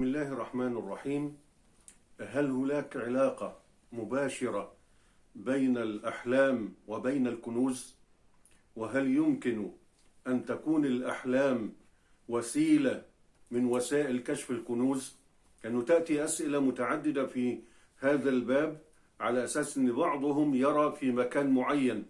بسم الله الرحمن الرحيم. هل هناك علاقة مباشرة بين الأحلام وبين الكنوز؟ وهل يمكن أن تكون الأحلام وسيلة من وسائل كشف الكنوز؟ لأنه تأتي أسئلة متعددة في هذا الباب على أساس أن بعضهم يرى في مكان معين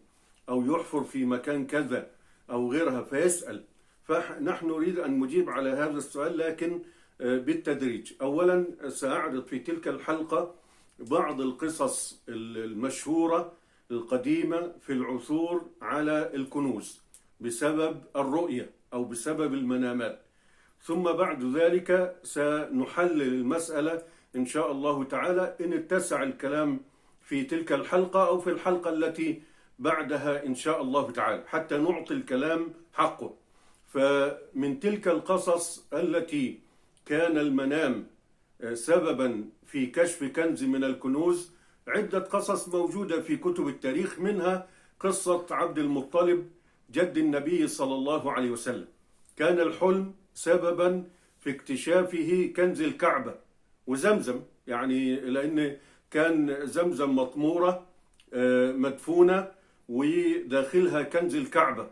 أو يحفر في مكان كذا أو غيرها فيسأل. فنحن نريد أن نجيب على هذا السؤال لكن بالتدريج. أولا سأعرض في تلك الحلقة بعض القصص المشهورة القديمة في العثور على الكنوز بسبب الرؤية أو بسبب المنامات، ثم بعد ذلك سنحلل المسألة إن شاء الله تعالى إن اتسع الكلام في تلك الحلقة أو في الحلقة التي بعدها إن شاء الله تعالى حتى نعطي الكلام حقه. فمن تلك القصص التي كان المنام سببا في كشف كنز من الكنوز عدة قصص موجودة في كتب التاريخ، منها قصة عبد المطلب جد النبي صلى الله عليه وسلم. كان الحلم سببا في اكتشافه كنز الكعبة وزمزم، يعني لأن كان زمزم مطمورة مدفونة وداخلها كنز الكعبة،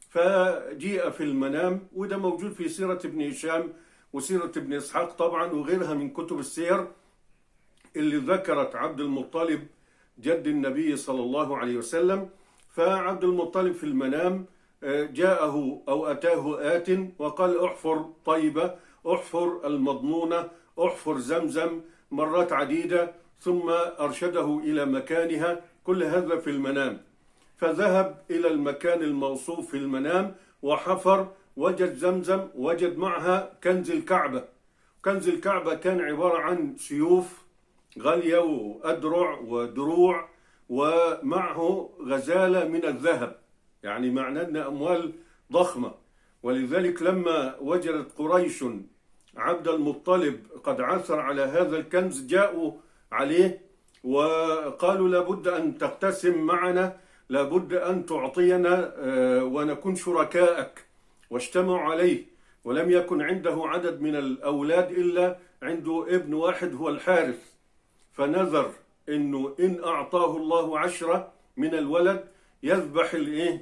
فجيء في المنام، وده موجود في سيرة ابن هشام وسيرة ابن إسحاق طبعا وغيرها من كتب السير اللي ذكرت عبد المطلب جد النبي صلى الله عليه وسلم. فعبد المطلب في المنام جاءه أو أتاه آت وقال احفر طيبة، احفر المضمونة، احفر زمزم مرات عديدة، ثم أرشده إلى مكانها، كل هذا في المنام. فذهب إلى المكان الموصوف في المنام وحفر، وجد زمزم، وجد معها كنز الكعبة. كنز الكعبة كان عبارة عن سيوف غالية وأدرع ودروع ومعه غزالة من الذهب، يعني معناه أن أموال ضخمة. ولذلك لما وجدت قريش عبد المطلب قد عثر على هذا الكنز جاءوا عليه وقالوا لابد أن تقتسم معنا، لابد أن تعطينا ونكون شركائك، واجتمعوا عليه. ولم يكن عنده عدد من الأولاد إلا عنده ابن واحد هو الحارث، فنذر إنه إن أعطاه الله 10 من الولد يذبح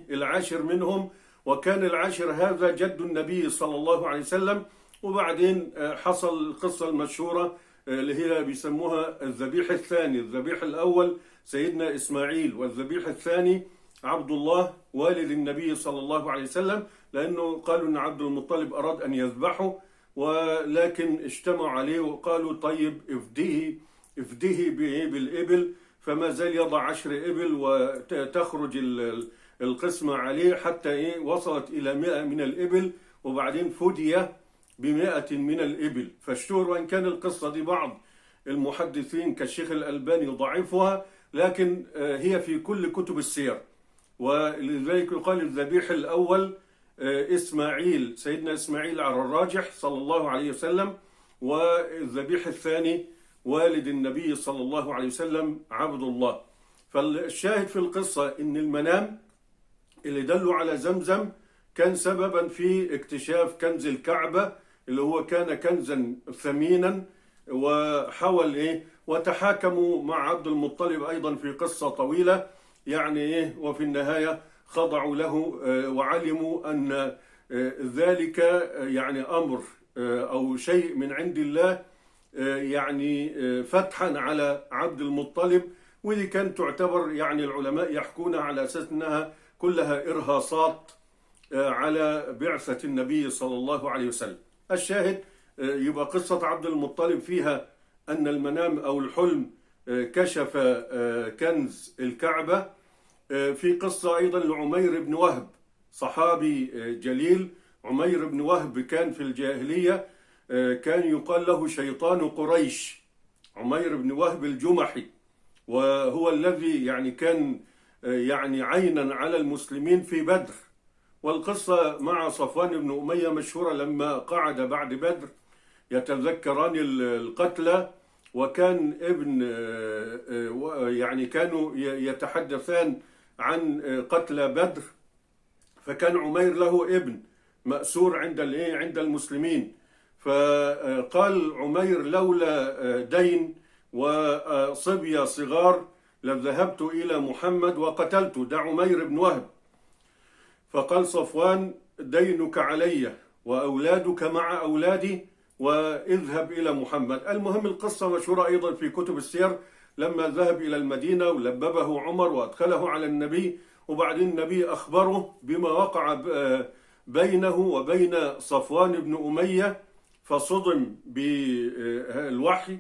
العاشر منهم، وكان العاشر هذا جد النبي صلى الله عليه وسلم. وبعدين حصل القصة المشهورة اللي هي بيسموها الذبيح الثاني. الذبيح الأول سيدنا إسماعيل، والذبيح الثاني عبد الله والد النبي صلى الله عليه وسلم، لأنه قالوا أن عبد المطلب أراد أن يذبحه ولكن اجتمعوا عليه وقالوا طيب افديه بالإبل، فما زال يضع 10 إبل وتخرج القسمة عليه حتى وصلت إلى 100 من الإبل، وبعدين فدي ب100 من الإبل. فاشتهر، وإن كان القصة دي بعض المحدثين كالشيخ الألباني ضعيفها، لكن هي في كل كتب السير. ولذلك يقال الذبيح الأول إسماعيل، سيدنا إسماعيل على الراجح صلى الله عليه وسلم، والذبيح الثاني والد النبي صلى الله عليه وسلم عبد الله. فالشاهد في القصة إن المنام اللي دلوا على زمزم كان سببا في اكتشاف كنز الكعبة اللي هو كان كنزا ثمينا، وحاول وتحاكموا مع عبد المطلب أيضا في قصة طويلة، يعني وفي النهاية خضعوا له وعلموا أن ذلك يعني أمر أو شيء من عند الله، يعني فتحا على عبد المطلب. ودي كانت تعتبر يعني العلماء يحكون على أساس أنها كلها إرهاصات على بعثة النبي صلى الله عليه وسلم. الشاهد يبقى قصة عبد المطلب فيها أن المنام أو الحلم كشف كنز الكعبة. في قصة أيضا لعمير بن وهب، صحابي جليل. عمير بن وهب كان في الجاهلية كان يقال له شيطان قريش، عمير بن وهب الجمحي، وهو الذي يعني كان يعني عينا على المسلمين في بدر. والقصة مع صفوان بن أمية مشهورة، لما قعد بعد بدر يتذكران القتلى، وكان ابن يعني كانوا يتحدثان عن قتلى بدر، فكان عمير له ابن مأسور عند المسلمين، فقال عمير: لولا دين وصبية صغار لذهبت إلى محمد وقتلته. ده عمير بن وهب. فقال صفوان: دينك علي وأولادك مع أولادي واذهب إلى محمد. المهم القصة مشهورة أيضا في كتب السير، لما ذهب إلى المدينة ولببه عمر وأدخله على النبي، وبعدين النبي أخبره بما وقع بينه وبين صفوان بن أمية، فصدم بالوحي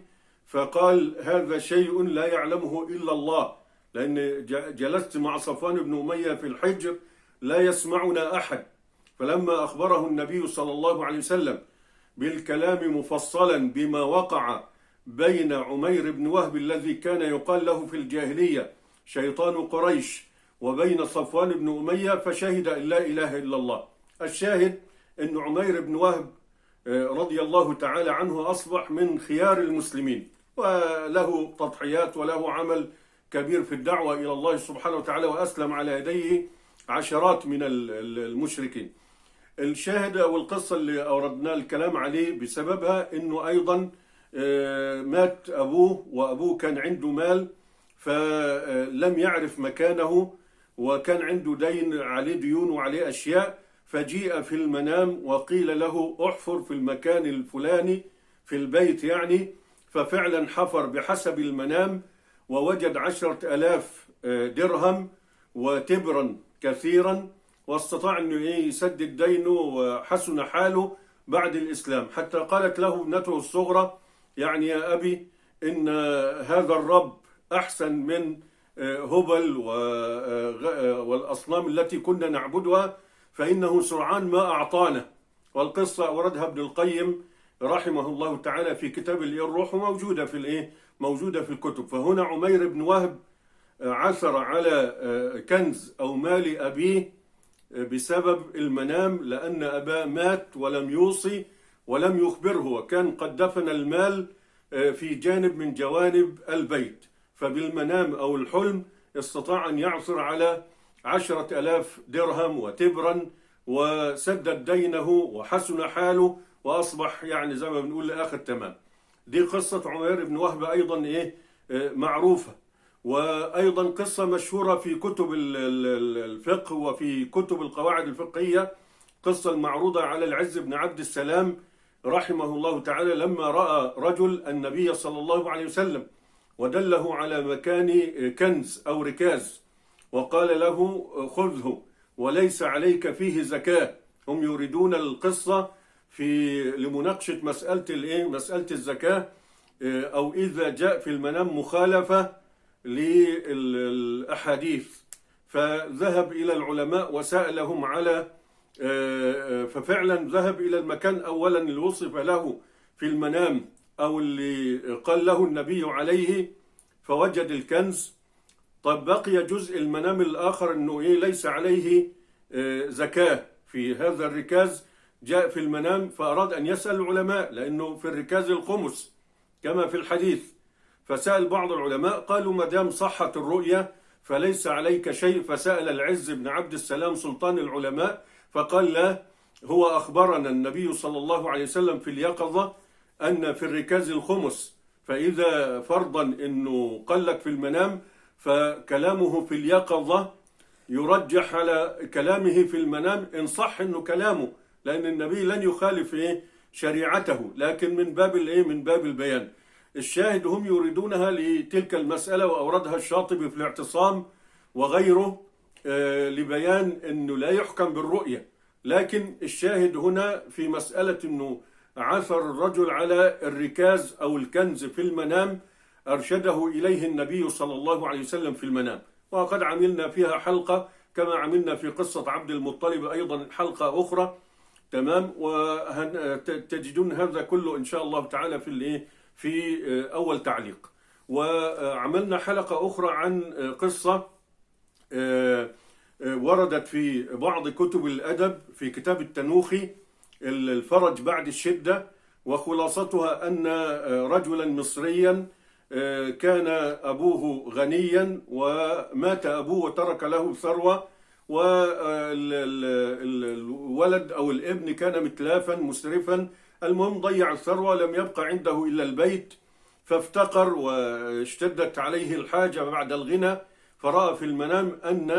فقال: هذا شيء لا يعلمه إلا الله، لأن جلست مع صفوان بن أمية في الحجر لا يسمعنا أحد. فلما أخبره النبي صلى الله عليه وسلم بالكلام مفصلا بما وقع بين عمير بن وهب الذي كان يقال له في الجاهلية شيطان قريش وبين صفوان بن أمية، فشهد أن لا إله إلا الله. الشاهد أن عمير بن وهب رضي الله تعالى عنه أصبح من خيار المسلمين، وله تضحيات وله عمل كبير في الدعوة إلى الله سبحانه وتعالى، وأسلم على يديه عشرات من المشركين. الشاهد أو القصة اللي أوردنا الكلام عليه بسببها أنه أيضا مات أبوه، وأبوه كان عنده مال فلم يعرف مكانه، وكان عنده دين عليه ديون وعليه أشياء، فجيء في المنام وقيل له: احفر في المكان الفلاني في البيت يعني. ففعلا حفر بحسب المنام ووجد 10,000 درهم وتبرا كثيرا، واستطاع أنه يسدد دينه وحسن حاله بعد الإسلام. حتى قالت له ابنته الصغرى: يعني يا أبي، إن هذا الرب أحسن من هبل والأصنام التي كنا نعبدها، فإنه سرعان ما أعطانا. والقصة أوردها ابن القيم رحمه الله تعالى في كتاب الروح، وموجودة موجودة في الكتب. فهنا عمير بن وهب عثر على كنز أو مال أبيه بسبب المنام، لأن أباه مات ولم يوصي ولم يخبره، وكان قد دفن المال في جانب من جوانب البيت. فبالمنام أو الحلم استطاع أن يعثر على 10,000 درهم وتبرا، وسدد دينه وحسن حاله، وأصبح يعني زي ما بنقول لآخر تمام. دي قصة عمير بن وهب أيضا معروفة، وأيضا قصة مشهورة في كتب الفقه وفي كتب القواعد الفقهية، قصة المعروضة على العز بن عبد السلام رحمه الله تعالى، لما رأى رجل النبي صلى الله عليه وسلم ودله على مكان كنز أو ركاز، وقال له: خذه وليس عليك فيه زكاة. هم يريدون القصة لمناقشة مسألة الزكاة، أو إذا جاء في المنام مخالفة للأحاديث. فذهب إلى العلماء وسألهم على ففعلا ذهب إلى المكان أولا اللي وصف له في المنام أو اللي قال له النبي عليه، فوجد الكنز. طب بقي جزء المنام الآخر أنه ليس عليه زكاة في هذا الركاز، جاء في المنام فأراد أن يسأل العلماء، لأنه في الركاز الخمس كما في الحديث. فسأل بعض العلماء قالوا: ما دام صحت الرؤيا فليس عليك شيء. فسأل العز بن عبد السلام سلطان العلماء فقال: لا، هو أخبرنا النبي صلى الله عليه وسلم في اليقظة أن في الركاز الخمس، فإذا فرضا أنه قال لك في المنام فكلامه في اليقظة يرجح على كلامه في المنام إن صح أنه كلامه، لأن النبي لن يخالف شريعته، لكن من باب البيان. الشاهد هم يريدونها لتلك المسألة، وأوردها الشاطبي في الاعتصام وغيره لبيان أنه لا يحكم بالرؤية. لكن الشاهد هنا في مسألة أنه عثر الرجل على الركاز أو الكنز في المنام، أرشده إليه النبي صلى الله عليه وسلم في المنام، وقد عملنا فيها حلقة كما عملنا في قصة عبد المطلب أيضا حلقة أخرى. تمام، وتجدون هذا كله إن شاء الله تعالى في أول تعليق. وعملنا حلقة أخرى عن قصة وردت في بعض كتب الأدب في كتاب التنوخي، الفرج بعد الشدة، وخلاصتها أن رجلا مصريا كان أبوه غنيا ومات أبوه وترك له ثروة، والولد أو الابن كان متلافا مسرفا المهم ضيع الثروة، لم يبقى عنده إلا البيت، فافتقر واشتدت عليه الحاجة بعد الغنى، فرأى في المنام أن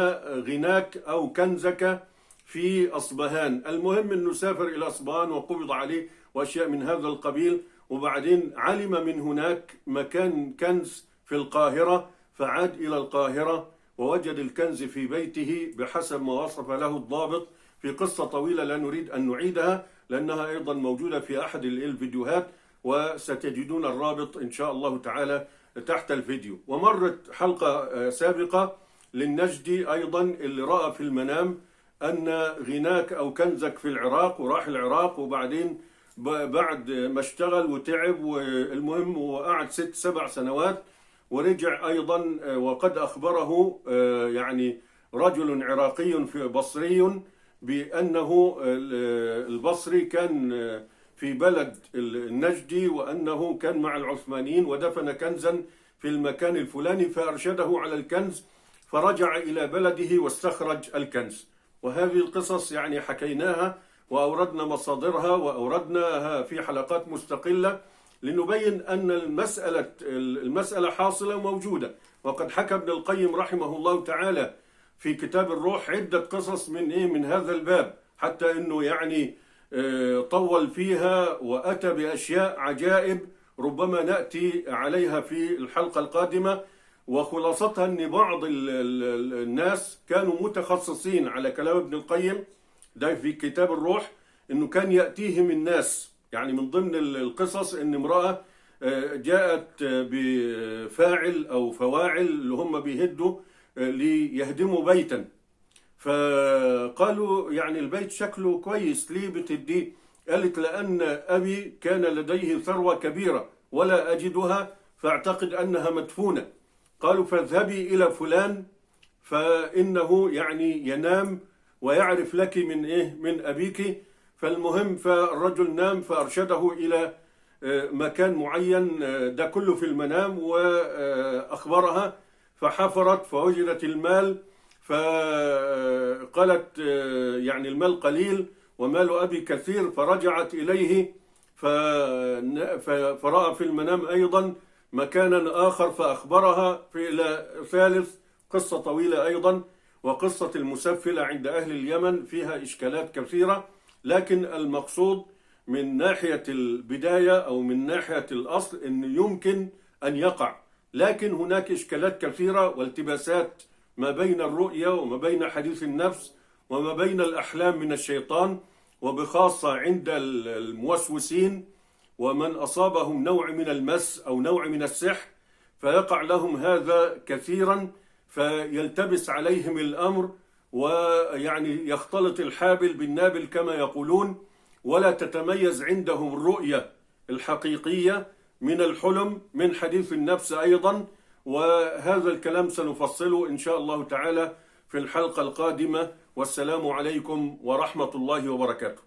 غناك أو كنزك في أصبهان. المهم أنه سافر إلى أصبهان وقبض عليه وأشياء من هذا القبيل، وبعدين علم من هناك مكان كنز في القاهرة، فعاد إلى القاهرة ووجد الكنز في بيته بحسب ما وصف له الضابط، في قصة طويلة لا نريد أن نعيدها لأنها أيضا موجودة في أحد الفيديوهات، وستجدون الرابط إن شاء الله تعالى تحت الفيديو. ومرت حلقة سابقة للنجدي أيضا اللي رأى في المنام أن غناك أو كنزك في العراق، وراح العراق، وبعدين بعد ما اشتغل وتعب والمهم وقعد 6-7 سنوات ورجع أيضا، وقد أخبره يعني رجل عراقي في بصري بأنه البصري كان في بلد النجدي وأنه كان مع العثمانيين ودفن كنزا في المكان الفلاني، فأرشده على الكنز، فرجع إلى بلده واستخرج الكنز. وهذه القصص يعني حكيناها وأوردنا مصادرها وأوردناها في حلقات مستقلة لنبين أن المسألة حاصلة وموجودة. وقد حكى ابن القيم رحمه الله تعالى في كتاب الروح عدة قصص من هذا الباب، حتى أنه يعني طول فيها وأتى بأشياء عجائب ربما نأتي عليها في الحلقة القادمة. وخلاصتها أن بعض الناس كانوا متخصصين على كلام ابن القيم ده في كتاب الروح، أنه كان يأتيهم الناس، يعني من ضمن القصص أن امرأة جاءت بفاعل أو فواعل اللي هم بيهدوا ليهدموا بيتا، فقالوا يعني البيت شكله كويس ليه بتديه؟ قالت لأن أبي كان لديه ثروة كبيرة ولا أجدها فأعتقد أنها مدفونة. قالوا فاذهبي إلى فلان فإنه يعني ينام ويعرف لك من أبيك. فالمهم فالرجل نام فأرشده إلى مكان معين، ده كله في المنام، وأخبرها فحفرت فوجدت المال، فقالت يعني المال قليل ومال أبي كثير، فرجعت إليه فرأى في المنام أيضا مكانا آخر فأخبرها في إلى ثالث. قصة طويلة أيضا. وقصة المسفلة عند أهل اليمن فيها إشكالات كثيرة، لكن المقصود من ناحية البداية أو من ناحية الأصل أن يمكن أن يقع، لكن هناك إشكالات كثيرة والتباسات ما بين الرؤية وما بين حديث النفس وما بين الأحلام من الشيطان، وبخاصة عند الموسوسين ومن أصابهم نوع من المس أو نوع من السحر، فيقع لهم هذا كثيرا، فيلتبس عليهم الأمر ويعني يختلط الحابل بالنابل كما يقولون، ولا تتميز عندهم الرؤية الحقيقية من الحلم من حديث النفس أيضا. وهذا الكلام سنفصله إن شاء الله تعالى في الحلقة القادمة. والسلام عليكم ورحمة الله وبركاته.